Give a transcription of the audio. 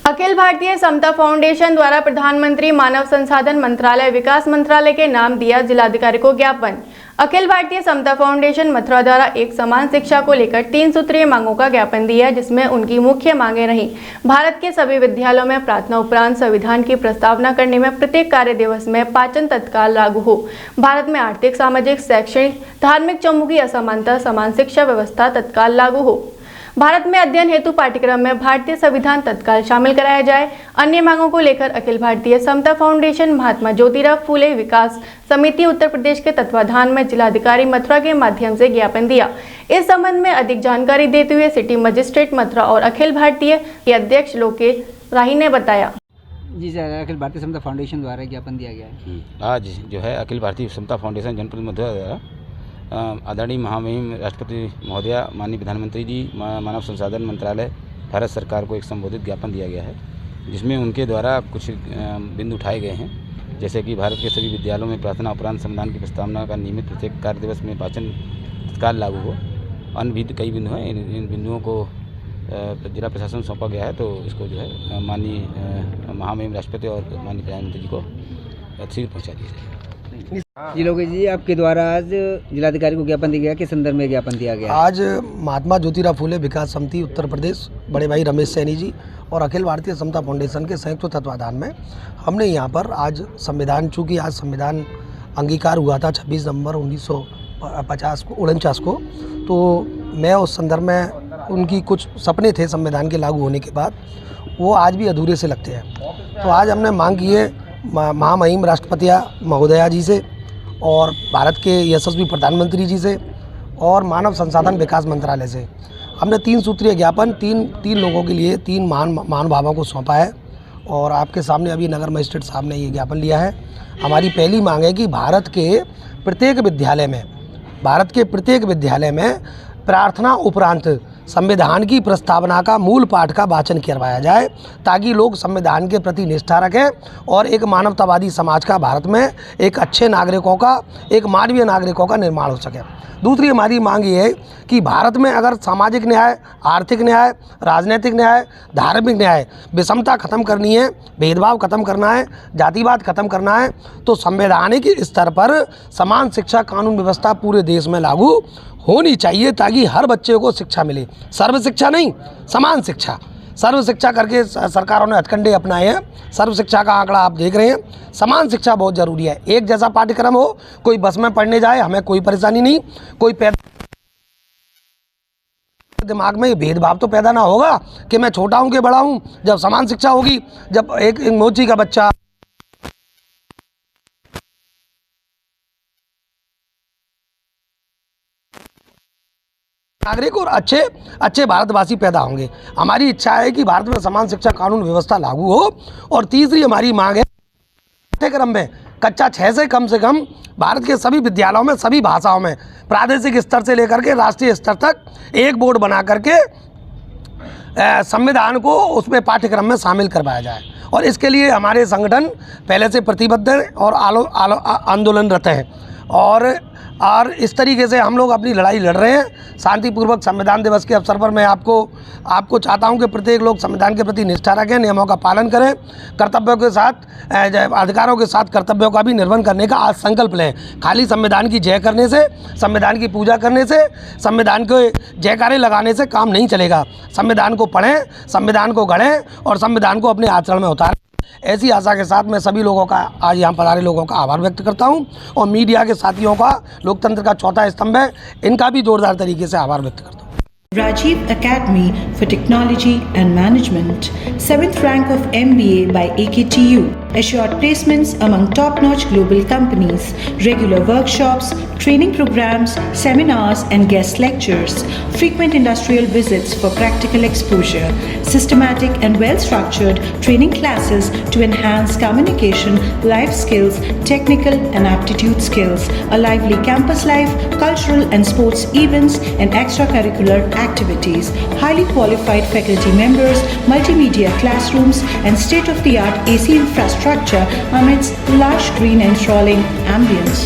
अखिल भारतीय समता foundation द्वारा प्रधानमंत्री मानव संसाधन मंत्रालय विकास मंत्रालय के नाम दिया जिलाधिकारी को ज्ञापन। अखिल भारतीय समता फाउंडेशन मथुरा द्वारा एक समान शिक्षा को लेकर 3 सूत्रीय मांगों का ज्ञापन दिया, जिसमें उनकी मुख्य मांगे रहीं भारत के सभी विद्यालयों में प्रार्थना उपरांत संविधान की प्रस्तावना करने में प्रत्येक कार्य दिवस में पाचन तत्काल लागू हो, भारत में आर्थिक, सामाजिक, शैक्षणिक, धार्मिक, चहुमुखी असमानता, समान शिक्षा व्यवस्था तत्काल लागू हो, भारत में अध्ययन हेतु पाठ्यक्रम में भारतीय संविधान तत्काल शामिल कराया जाए। अन्य मांगों को लेकर अखिल भारतीय समता फाउंडेशन महात्मा ज्योतिराव फूले विकास समिति उत्तर प्रदेश के तत्वाधान में जिलाधिकारी मथुरा के माध्यम से ज्ञापन दिया। इस संबंध में अधिक जानकारी देते हुए सिटी मजिस्ट्रेट मथुरा और अखिल भारतीय के अध्यक्ष लोकेश राही ने बताया। जी सर, अखिल भारतीय समता फाउंडेशन द्वारा ज्ञापन दिया गया है। आज जो है अखिल भारतीय समता फाउंडेशन जनपद मथुरा द्वारा आदरणीय महामहिम राष्ट्रपति महोदया, माननीय प्रधानमंत्री जी, मानव संसाधन मंत्रालय, भारत सरकार को एक संबोधित ज्ञापन दिया गया है, जिसमें उनके द्वारा कुछ बिंदु उठाए गए हैं, जैसे कि भारत के सभी विद्यालयों में प्रार्थना उपरांत संविधान की प्रस्तावना का नियमित प्रत्येक कार्य दिवस में वाचन तत्काल लागू हो। अन्य भी कई बिंदु हैं, इन बिंदुओं को जिला प्रशासन सौंपा गया है, तो इसको जो है माननीय महामहिम राष्ट्रपति और माननीय प्रधानमंत्री जी को शीघ्र पहुँचा दिया जाएगा। जी लोकेश जी, आपके द्वारा आज जिलाधिकारी को ज्ञापन दिया गया, किस संदर्भ में ज्ञापन दिया गया? आज महात्मा ज्योतिराव फूले विकास समिति उत्तर प्रदेश, बड़े भाई रमेश सैनी जी और अखिल भारतीय समता फाउंडेशन के संयुक्त तत्वाधान में हमने यहाँ पर आज संविधान, चूँकि आज संविधान अंगीकार हुआ था 26 नवंबर 1949 को, तो मैं उस संदर्भ में उनकी कुछ सपने थे संविधान के लागू होने के बाद, वो आज भी अधूरे से लगते हैं। तो आज हमने मांग की है महामहिम राष्ट्रपति महोदया जी से और भारत के यशस्वी प्रधानमंत्री जी से और मानव संसाधन विकास मंत्रालय से। हमने 3 सूत्रीय ज्ञापन तीन लोगों के लिए 3 महानुभावों को सौंपा है और आपके सामने अभी नगर मजिस्ट्रेट साहब ने ये ज्ञापन लिया है। हमारी पहली मांग है कि भारत के प्रत्येक विद्यालय में प्रार्थना उपरांत संविधान की प्रस्तावना का मूल पाठ का वाचन करवाया जाए, ताकि लोग संविधान के प्रति निष्ठा रखें और एक मानवतावादी समाज का, भारत में एक अच्छे नागरिकों का, एक मानवीय नागरिकों का निर्माण हो सके। दूसरी हमारी मांग ये है कि भारत में अगर सामाजिक न्याय, आर्थिक न्याय, राजनीतिक न्याय, धार्मिक न्याय, विषमता खत्म करनी है, भेदभाव खत्म करना है, जातिवाद खत्म करना है, तो संवैधानिक स्तर पर समान शिक्षा कानून व्यवस्था पूरे देश में लागू होनी चाहिए, ताकि हर बच्चे को शिक्षा मिले। सर्व शिक्षा नहीं, समान शिक्षा। सर्व शिक्षा करके सरकारों ने हथकंडे अपनाए हैं। सर्व शिक्षा का आंकड़ा आप देख रहे हैं। समान शिक्षा बहुत ज़रूरी है। एक जैसा पाठ्यक्रम हो, कोई बस में पढ़ने जाए, हमें कोई परेशानी नहीं, कोई दिमाग में ये भेदभाव तो पैदा ना होगा कि मैं छोटा हूँ कि बड़ा हूँ। जब समान शिक्षा होगी, जब एक मोची का बच्चा नागरिक और अच्छे भारतवासी पैदा होंगे। हमारी इच्छा है कि भारत में समान शिक्षा कानून व्यवस्था लागू हो। और तीसरी हमारी मांग है पाठ्यक्रम में कक्षा 6 से कम भारत के सभी विद्यालयों में, सभी भाषाओं में, प्रादेशिक स्तर से लेकर के राष्ट्रीय स्तर तक एक बोर्ड बना करके संविधान को उसमें पाठ्यक्रम में शामिल करवाया जाए। और इसके लिए हमारे संगठन पहले से प्रतिबद्ध हैं और आंदोलनरत हैं और इस तरीके से हम लोग अपनी लड़ाई लड़ रहे हैं शांतिपूर्वक। संविधान दिवस के अवसर पर मैं आपको चाहता हूं कि प्रत्येक लोग संविधान के प्रति निष्ठा रखें, नियमों का पालन करें, कर्तव्यों के साथ, अधिकारों के साथ कर्तव्यों का भी निर्वहन करने का आज संकल्प लें। खाली संविधान की जय करने से, संविधान की पूजा करने से, संविधान के जयकारे लगाने से काम नहीं चलेगा। संविधान को पढ़ें, संविधान को गढ़ें और संविधान को अपने आचरण में उतारें। ऐसी आशा के साथ मैं सभी लोगों का, आज यहाँ पधारे लोगों का आभार व्यक्त करता हूँ और मीडिया के साथियों का, लोकतंत्र का चौथा स्तंभ है, इनका भी जोरदार तरीके से आभार व्यक्त करता हूँ। Rajiv Academy for Technology and Management, 7th rank of MBA by AKTU, assured placements among top-notch global companies, regular workshops, training programs, seminars and guest lectures, frequent industrial visits for practical exposure, systematic and well-structured training classes to enhance communication, life skills, technical and aptitude skills, a lively campus life, cultural and sports events and extracurricular activities, highly qualified faculty members, multimedia classrooms and state-of-the-art AC infrastructure amidst lush green and enthralling ambience.